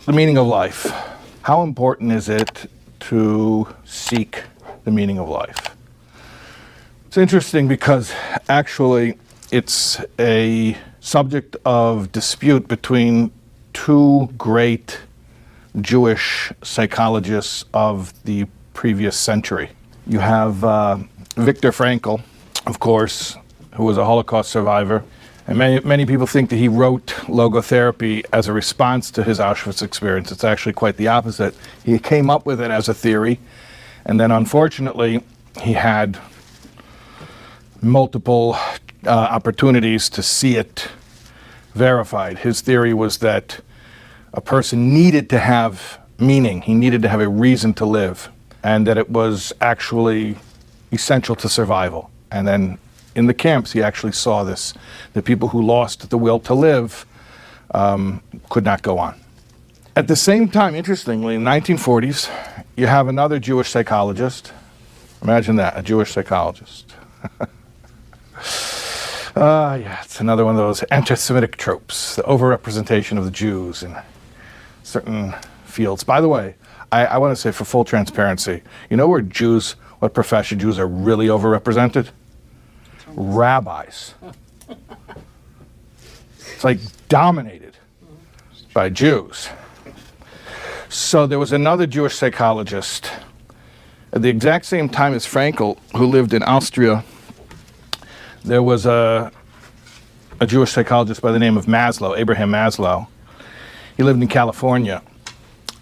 the meaning of life. How important is it to seek the meaning of life? It's interesting because actually it's a subject of dispute between two great Jewish psychologists of the previous century. You have Viktor Frankl, of course, who was a Holocaust survivor. And many people think that he wrote logotherapy as a response to his Auschwitz experience. It's actually quite the opposite. He came up with it as a theory, and then unfortunately he had multiple opportunities to see it verified. His theory was that a person needed to have meaning. He needed to have a reason to live, and that it was actually essential to survival. And then in the camps, he actually saw this. The people who lost the will to live could not go on. At the same time, interestingly, in the 1940s, you have another Jewish psychologist. Imagine that, a Jewish psychologist. Yeah, it's another one of those anti-Semitic tropes, the overrepresentation of the Jews in certain fields. By the way, I want to say, for full transparency, you know where Jews, what profession Jews are really overrepresented? Rabbis. It's like dominated by Jews. So there was another Jewish psychologist at the exact same time as Frankl, who lived in Austria. There was a Jewish psychologist by the name of Maslow, Abraham Maslow. He lived in California,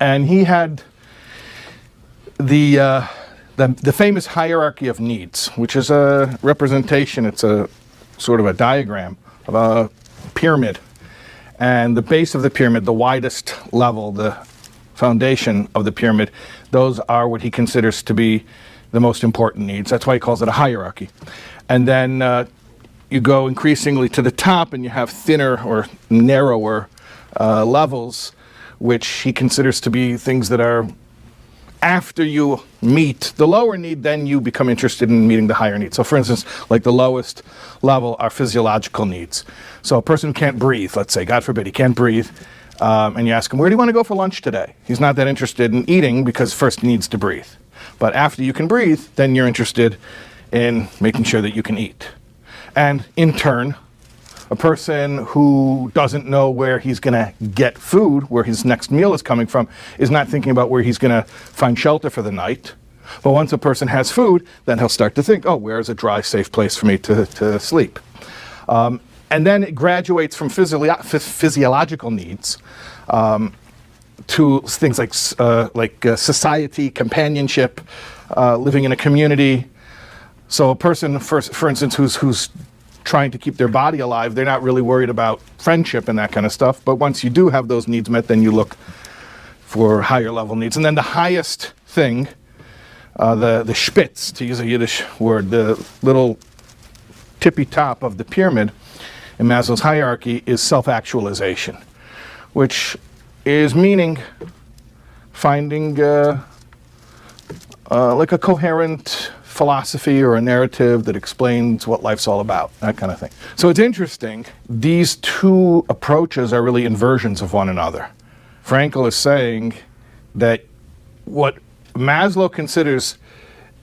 and he had the famous hierarchy of needs, which is a representation, it's a sort of a diagram of a pyramid. And the base of the pyramid, the widest level, the foundation of the pyramid, those are what he considers to be the most important needs. That's why he calls it a hierarchy. And then you go increasingly to the top and you have thinner or narrower levels, which he considers to be things that are after you meet the lower need, then you become interested in meeting the higher need. So for instance, like the lowest level are physiological needs. So a person who can't breathe, let's say, God forbid, he can't breathe, and you ask him, where do you want to go for lunch today? He's not that interested in eating because first he needs to breathe. But after you can breathe, then you're interested in making sure that you can eat. And in turn, a person who doesn't know where he's going to get food, where his next meal is coming from, is not thinking about where he's going to find shelter for the night. But once a person has food, then he'll start to think, oh, where's a dry, safe place for me to sleep? And then it graduates from physiological needs to things like society, companionship, living in a community. So a person, for instance, who's trying to keep their body alive, they're not really worried about friendship and that kind of stuff. But once you do have those needs met, then you look for higher level needs. And then the highest thing, the spitz, to use a Yiddish word, the little tippy top of the pyramid in Maslow's hierarchy is self-actualization, which is meaning finding like a coherent philosophy or a narrative that explains what life's all about, that kind of thing. So it's interesting, these two approaches are really inversions of one another. Frankl is saying that what Maslow considers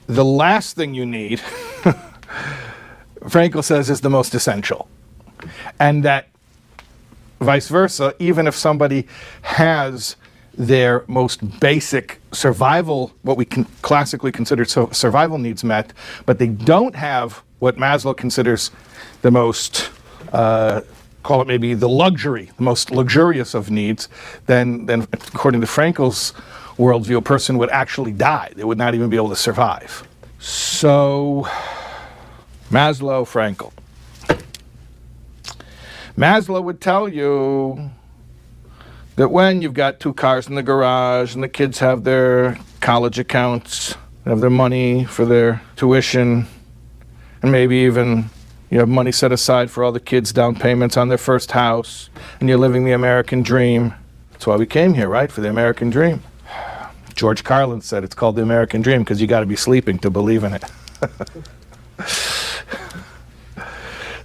the last thing you need, Frankl says is the most essential. And that vice versa, even if somebody has their most basic survival, what we can classically consider survival needs met, but they don't have what Maslow considers the most, call it maybe the luxury, the most luxurious of needs, then according to Frankl's worldview, a person would actually die. They would not even be able to survive. So, Maslow, Frankl. Maslow would tell you that when you've got 2 cars in the garage and the kids have their college accounts, they have their money for their tuition, and maybe even you have money set aside for all the kids' down payments on their first house, and you're living the American dream. That's why we came here, right? For the American dream. George Carlin said it's called the American dream because you got to be sleeping to believe in it.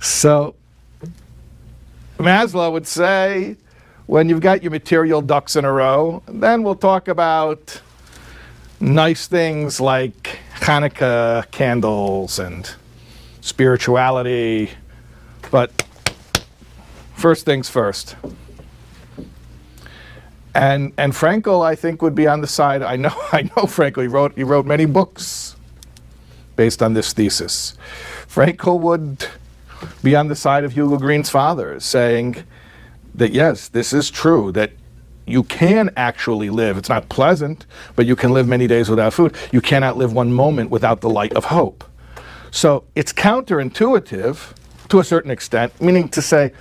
So Maslow would say, when you've got your material ducks in a row, then we'll talk about nice things like Hanukkah candles and spirituality. But first things first. And Frankl, I think, would be on the side. I know Frankl. He wrote many books based on this thesis. Frankl would be on the side of Hugo Green's father, saying that yes, this is true, that you can actually live. It's not pleasant, but you can live many days without food. You cannot live one moment without the light of hope. So it's counterintuitive to a certain extent, meaning to say,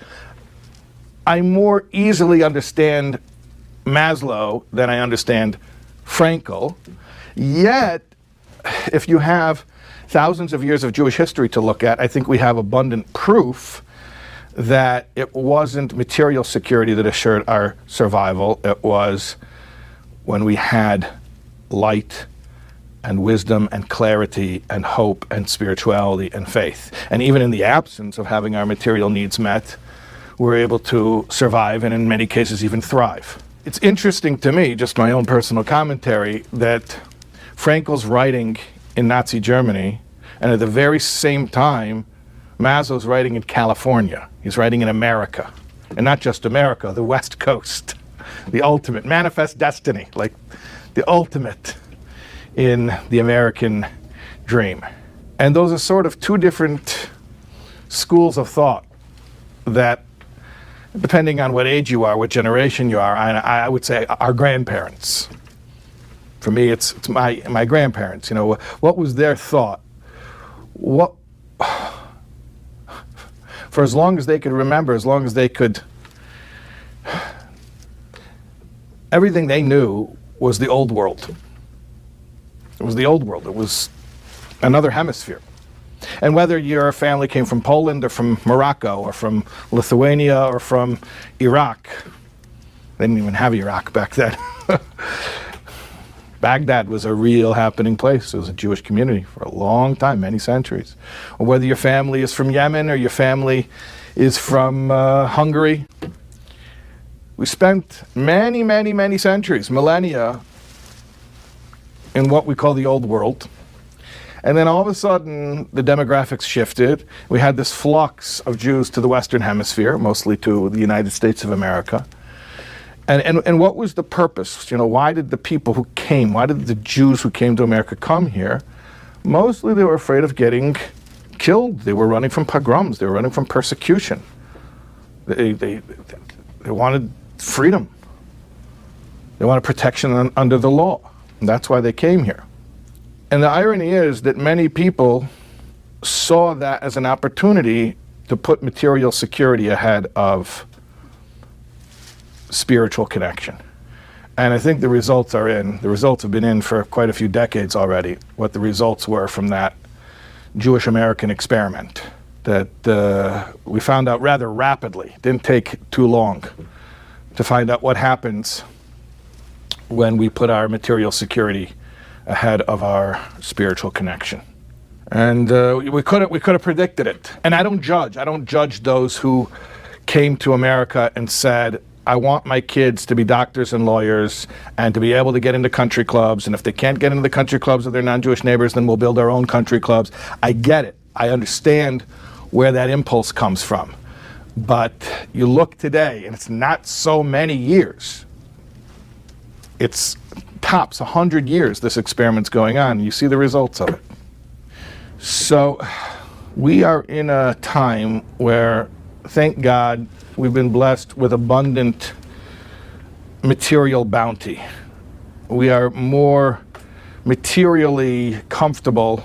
I more easily understand Maslow than I understand Frankl. Yet, if you have thousands of years of Jewish history to look at, I think we have abundant proof that it wasn't material security that assured our survival. It was when we had light and wisdom and clarity and hope and spirituality and faith. And even in the absence of having our material needs met, we're able to survive and in many cases even thrive. It's interesting to me, just my own personal commentary, that Frankl's writing in Nazi Germany, and at the very same time, Maslow's writing in California. He's writing in America, and not just America, the West Coast, the ultimate, manifest destiny, like the ultimate in the American dream. And those are sort of two different schools of thought that, depending on what age you are, what generation you are, I would say our grandparents. For me, it's my grandparents. You know, what was their thought? What, for as long as they could remember, as long as they could, everything they knew was the old world. It was the old world. It was another hemisphere. And whether your family came from Poland or from Morocco or from Lithuania or from Iraq, they didn't even have Iraq back then. Baghdad was a real happening place. It was a Jewish community for a long time, many centuries. Or whether your family is from Yemen or your family is from Hungary. We spent many, many, many centuries, millennia, in what we call the old world. And then all of a sudden, the demographics shifted. We had this flux of Jews to the Western Hemisphere, mostly to the United States of America. And what was the purpose? You know, why did the people who came, why did the Jews who came to America come here? Mostly they were afraid of getting killed. They were running from pogroms. They were running from persecution. They wanted freedom. They wanted protection under the law. And that's why they came here. And the irony is that many people saw that as an opportunity to put material security ahead of spiritual connection. And I think the results are in. The results have been in for quite a few decades already, what the results were from that Jewish American experiment that we found out rather rapidly. It didn't take too long to find out what happens when we put our material security ahead of our spiritual connection. And we could have predicted it. And I don't judge those who came to America and said, I want my kids to be doctors and lawyers and to be able to get into country clubs, and if they can't get into the country clubs of their non-Jewish neighbors, then we'll build our own country clubs. I get it. I understand where that impulse comes from. But you look today, and it's not so many years. It's tops 100 years this experiment's going on, and you see the results of it. So we are in a time where, thank God, we've been blessed with abundant material bounty. We are more materially comfortable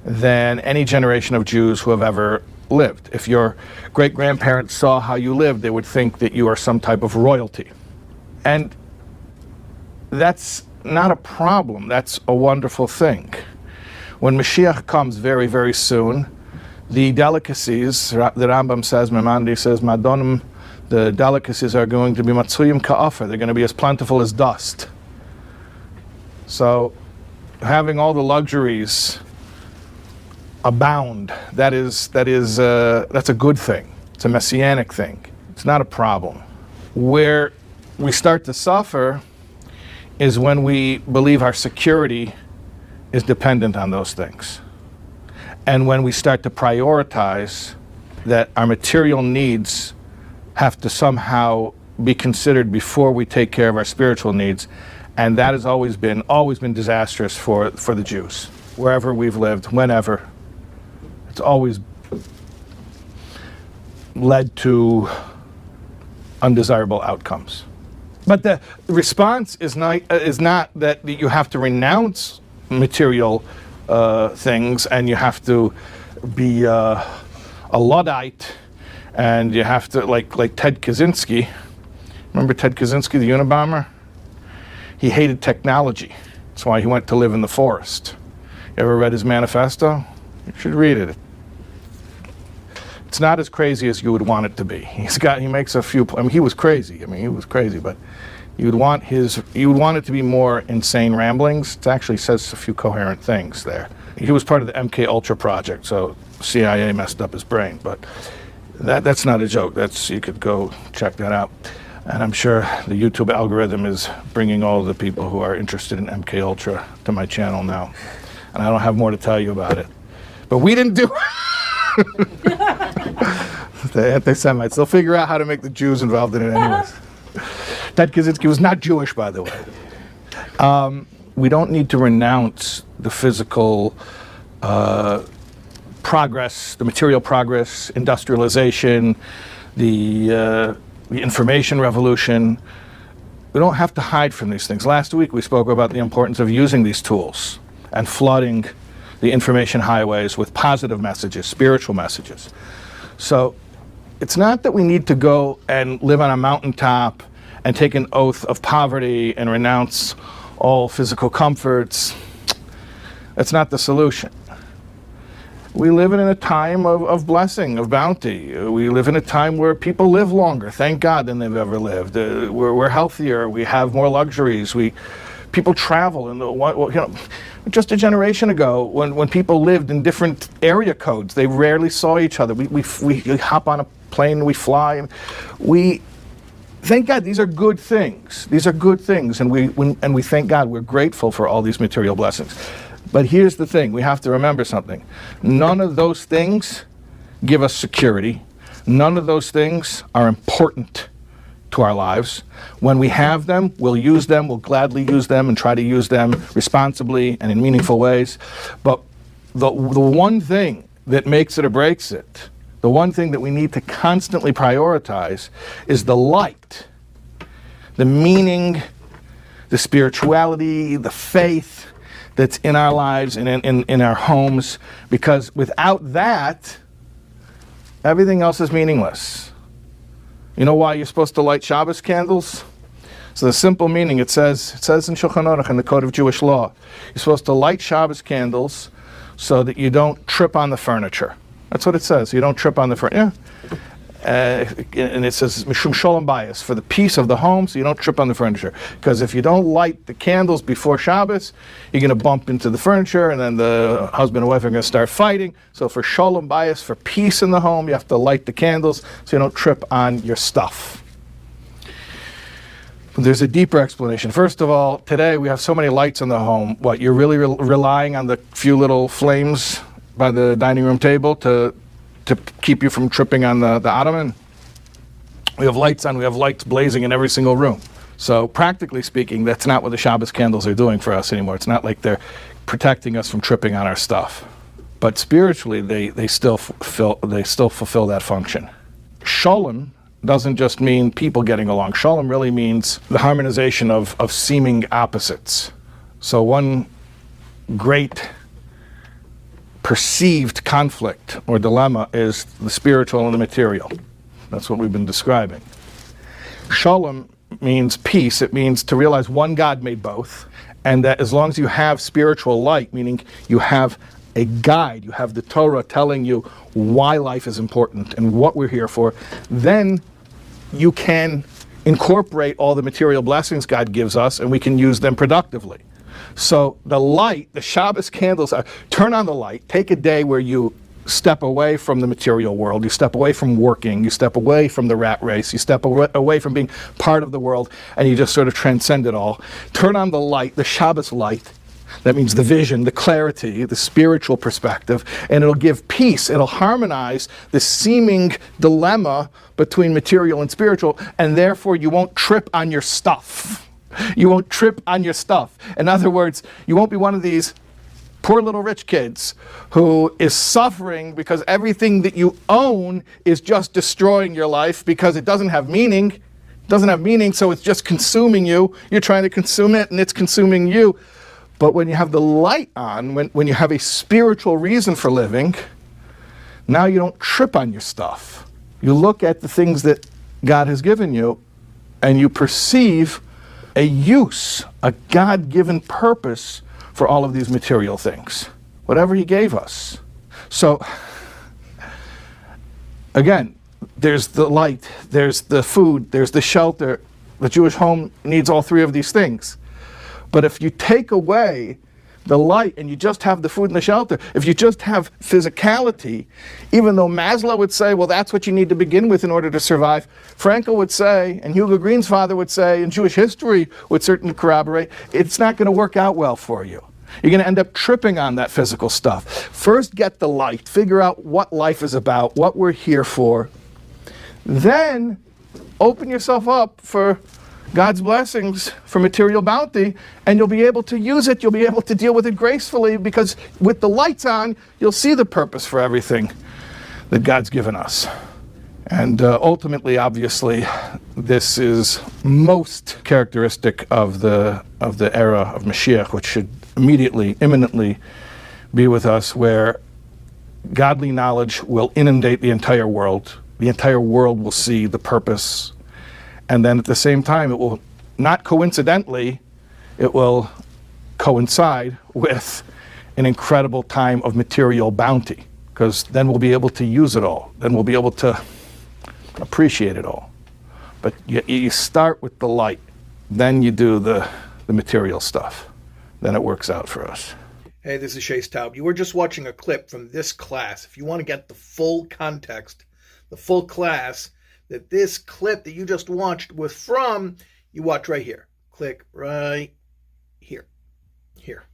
than any generation of Jews who have ever lived. If your great-grandparents saw how you lived, they would think that you are some type of royalty. And that's not a problem. That's a wonderful thing. When Mashiach comes very, very soon, the delicacies, the Rambam says, Maimonides says, Madonim, the delicacies are going to be matsuyim ka'afer. They're going to be as plentiful as dust. So having all the luxuries abound, that's a good thing. It's a messianic thing. It's not a problem. Where we start to suffer is when we believe our security is dependent on those things. And when we start to prioritize that our material needs have to somehow be considered before we take care of our spiritual needs. And that has always been disastrous for the Jews. Wherever we've lived, whenever. It's always led to undesirable outcomes. But the response is not that you have to renounce material things and you have to be a Luddite and you have to, like Ted Kaczynski. Remember Ted Kaczynski, the Unabomber? He hated technology. That's why he went to live in the forest. You ever read his manifesto? You should read it. It's not as crazy as you would want it to be. He makes a few, he was crazy. He was crazy, but you would want it to be more insane ramblings. It actually says a few coherent things there. He was part of the MK Ultra project, so CIA messed up his brain, but that's not a joke. You could go check that out. And I'm sure the YouTube algorithm is bringing all of the people who are interested in MK Ultra to my channel now. And I don't have more to tell you about it. But we didn't do it. The anti-Semites. They'll figure out how to make the Jews involved in it anyways. Ted Kaczynski was not Jewish, by the way. We don't need to renounce the physical progress, the material progress, industrialization, the information revolution. We don't have to hide from these things. Last week we spoke about the importance of using these tools and flooding the information highways with positive messages, spiritual messages. So it's not that we need to go and live on a mountaintop and take an oath of poverty and renounce all physical comforts. That's not the solution. We live in a time of blessing, of bounty. We live in a time where people live longer, thank God, than they've ever lived. We're healthier. We have more luxuries. People travel. And just a generation ago, when people lived in different area codes, they rarely saw each other. We hop on a plane, we fly. Thank God, these are good things. These are good things, and we thank God. We're grateful for all these material blessings. But here's the thing, we have to remember something. None of those things give us security. None of those things are important to our lives. When we have them, we'll use them, we'll gladly use them and try to use them responsibly and in meaningful ways. But the one thing that makes it or breaks it, the one thing that we need to constantly prioritize is the light, the meaning, the spirituality, the faith that's in our lives and in our homes, because without that, everything else is meaningless. You know why you're supposed to light Shabbos candles? So the simple meaning, it says in Shulchan Aruch, in the Code of Jewish Law, you're supposed to light Shabbos candles so that you don't trip on the furniture. That's what it says. You don't trip on the furniture. And it says Mishum Sholem Bayis, for the peace of the home, so you don't trip on the furniture. Because if you don't light the candles before Shabbos, you're going to bump into the furniture, and then the husband and wife are going to start fighting. So for Sholem Bayis, for peace in the home, you have to light the candles so you don't trip on your stuff. But there's a deeper explanation. First of all, today we have so many lights in the home. What, you're really relying on the few little flames by the dining room table to keep you from tripping on the ottoman? We have lights on, we have lights blazing in every single room. So practically speaking, that's not what the Shabbos candles are doing for us anymore. It's not like they're protecting us from tripping on our stuff. But spiritually, they still fulfill that function. Shalom doesn't just mean people getting along. Shalom really means the harmonization of seeming opposites. So one great perceived conflict or dilemma is the spiritual and the material. That's what we've been describing. Shalom means peace. It means to realize one God made both, and that as long as you have spiritual light, meaning you have a guide, you have the Torah telling you why life is important and what we're here for, then you can incorporate all the material blessings God gives us and we can use them productively. So the light, the Shabbos candles, turn on the light, take a day where you step away from the material world, you step away from working, you step away from the rat race, you step away from being part of the world, and you just sort of transcend it all. Turn on the light, the Shabbos light. That means the vision, the clarity, the spiritual perspective, and it'll give peace. It'll harmonize the seeming dilemma between material and spiritual, and therefore you won't trip on your stuff. You won't trip on your stuff. In other words, you won't be one of these poor little rich kids who is suffering because everything that you own is just destroying your life because it doesn't have meaning. It doesn't have meaning, so it's just consuming you. You're trying to consume it, and it's consuming you. But when you have the light on, when you have a spiritual reason for living, now you don't trip on your stuff. You look at the things that God has given you, and you perceive a use, a God-given purpose for all of these material things, whatever he gave us. So, again, there's the light, there's the food, there's the shelter. The Jewish home needs all three of these things. But if you take away the light and you just have the food and the shelter, if you just have physicality, even though Maslow would say, well, that's what you need to begin with in order to survive, Frankl would say, and Hugo Green's father would say, and Jewish history would certainly corroborate, it's not going to work out well for you. You're going to end up tripping on that physical stuff. First, get the light. Figure out what life is about, what we're here for. Then, open yourself up for God's blessings, for material bounty, and you'll be able to use it. You'll be able to deal with it gracefully, because with the lights on, you'll see the purpose for everything that God's given us. And ultimately, obviously, this is most characteristic of the era of Mashiach, which should immediately, imminently be with us, where godly knowledge will inundate the entire world. The entire world will see the purpose. And then at the same time, it will, not coincidentally, it will coincide with an incredible time of material bounty, because then we'll be able to use it all. Then we'll be able to appreciate it all. But you start with the light, then you do the material stuff. Then it works out for us. Hey, this is Shais Taub. You were just watching a clip from this class. If you want to get the full context, the full class that this clip that you just watched was from, you watch right here. Click right here. Here.